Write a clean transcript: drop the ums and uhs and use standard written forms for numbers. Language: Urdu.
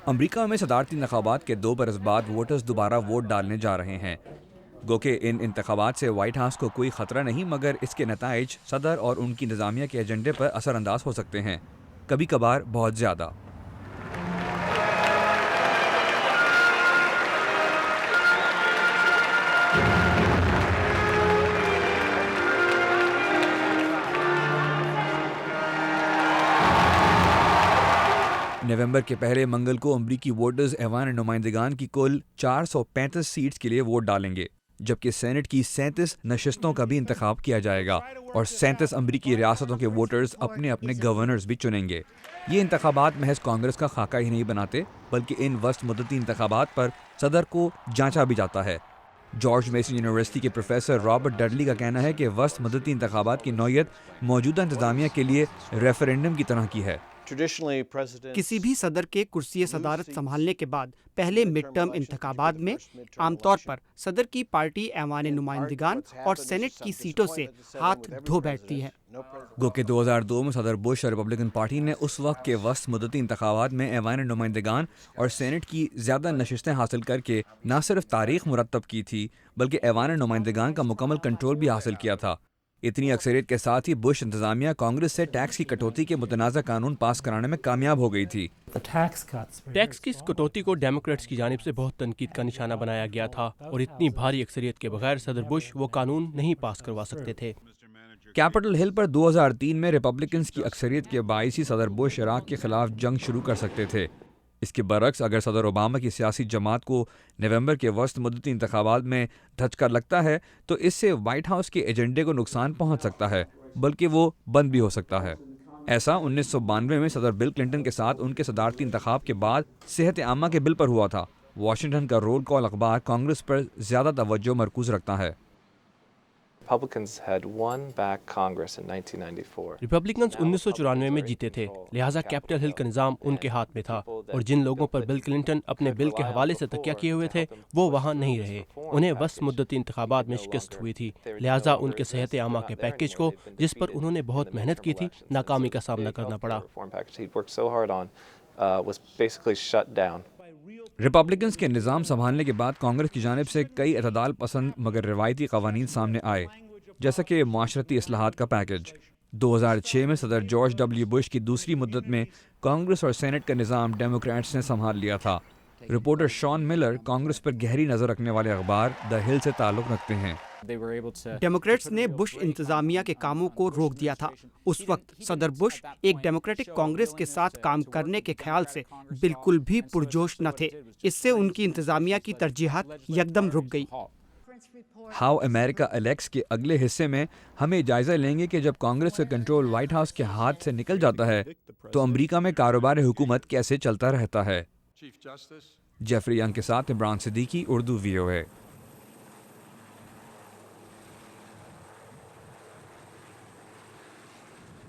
امریکہ میں صدارتی انتخابات کے 2 برس بعد ووٹرز دوبارہ ووٹ ڈالنے جا رہے ہیں۔ گو کہ ان انتخابات سے وائٹ ہاؤس کو کوئی خطرہ نہیں، مگر اس کے نتائج صدر اور ان کی انتظامیہ کے ایجنڈے پر اثر انداز ہو سکتے ہیں، کبھی کبھار بہت زیادہ۔ نومبر کے پہلے منگل کو امریکی ووٹرز ایوان نمائندگان کی کل 435 سیٹس کے لیے ووٹ ڈالیں گے، جبکہ سینٹ کی 37 نشستوں کا بھی انتخاب کیا جائے گا اور 37 امریکی ریاستوں کے ووٹرز اپنے اپنے گورنرز بھی چنیں گے۔ یہ انتخابات محض کانگریس کا خاکہ ہی نہیں بناتے، بلکہ ان وسط مدتی انتخابات پر صدر کو جانچا بھی جاتا ہے۔ جارج میسن یونیورسٹی کے پروفیسر رابرٹ ڈڈلی کا کہنا ہے کہ وسط مدتی انتخابات کی نوعیت موجودہ انتظامیہ کے لیے ریفرینڈم کی طرح کی ہے۔ کسی بھی صدر کے کرسی صدارت سنبھالنے کے بعد پہلے مڈ ٹرم انتخابات میں عام طور پر صدر کی پارٹی ایوان نمائندگان اور سینٹ کی سیٹوں سے ہاتھ دھو بیٹھتی ہے۔ گو کہ 2002 میں صدر بش اور ریپبلکن پارٹی نے اس وقت کے وسط مدتی انتخابات میں ایوان نمائندگان اور سینٹ کی زیادہ نشستیں حاصل کر کے نہ صرف تاریخ مرتب کی تھی، بلکہ ایوان نمائندگان کا مکمل کنٹرول بھی حاصل کیا تھا۔ اتنی اکثریت کے ساتھ ہی بش انتظامیہ کانگریس سے ٹیکس کی کٹوتی کے متنازع قانون پاس کرانے میں کامیاب ہو گئی تھی۔ ٹیکس کی اس کٹوتی کو ڈیموکریٹس کی جانب سے بہت تنقید کا نشانہ بنایا گیا تھا اور اتنی بھاری اکثریت کے بغیر صدر بش وہ قانون نہیں پاس کروا سکتے تھے۔ کیپٹل ہل پر 2003 میں ریپبلکنز کی اکثریت کے باعث ہی صدر بش عراق کے خلاف جنگ شروع کر سکتے تھے۔ اس کے برعکس اگر صدر اوباما کی سیاسی جماعت کو نومبر کے وسط مدتی انتخابات میں دھچکا لگتا ہے تو اس سے وائٹ ہاؤس کے ایجنڈے کو نقصان پہنچ سکتا ہے، بلکہ وہ بند بھی ہو سکتا ہے۔ ایسا 1992 میں صدر بل کلنٹن کے ساتھ ان کے صدارتی انتخاب کے بعد صحت عامہ کے بل پر ہوا تھا۔ واشنگٹن کا رول کال اخبار کانگریس پر زیادہ توجہ مرکوز رکھتا ہے۔ ریپبلکنز 1994 میں جیتے تھے، لہٰذا کیپٹل ہل کا نظام ان کے ہاتھ میں تھا، اور جن لوگوں پر بل کلنٹن اپنے بل کے حوالے سے تکیہ کیے ہوئے تھے وہ وہاں نہیں رہے۔ انہیں وسط مدتی انتخابات میں شکست ہوئی تھی، لہٰذا ان کے صحت عامہ کے پیکیج کو، جس پر انہوں نے بہت محنت کی تھی، ناکامی کا سامنا کرنا پڑا۔ ریپبلکنز کے نظام سنبھالنے کے بعد کانگریس کی جانب سے کئی اعتدال پسند مگر روایتی قوانین سامنے آئے، جیسا کہ معاشرتی اصلاحات کا پیکج۔ 2006 میں صدر جارج ڈبلیو بش کی دوسری مدت میں کانگریس اور سینٹ کا نظام ڈیموکریٹس نے سنبھال لیا تھا۔ رپورٹر شان ملر کانگریس پر گہری نظر رکھنے والے اخبار دی ہل سے تعلق رکھتے ہیں۔ ڈیموکریٹس نے بش انتظامیہ کے کاموں کو روک دیا تھا۔ اس وقت صدر بش ایک ڈیموکریٹک کانگریس کے ساتھ کام کرنے کے خیال سے بالکل بھی پرجوش نہ تھے۔ اس سے ان کی انتظامیہ کی ترجیحات یکدم رک گئی۔ ہاؤ امریکہ الیکس کے اگلے حصے میں ہم جائزہ لیں گے کہ جب کانگریس کا کنٹرول وائٹ ہاؤس کے ہاتھ سے نکل جاتا ہے تو امریکہ میں کاروبار حکومت کیسے چلتا رہتا ہے۔ جیفری ینگ کے ساتھ عمران صدیقی، اردو VOA۔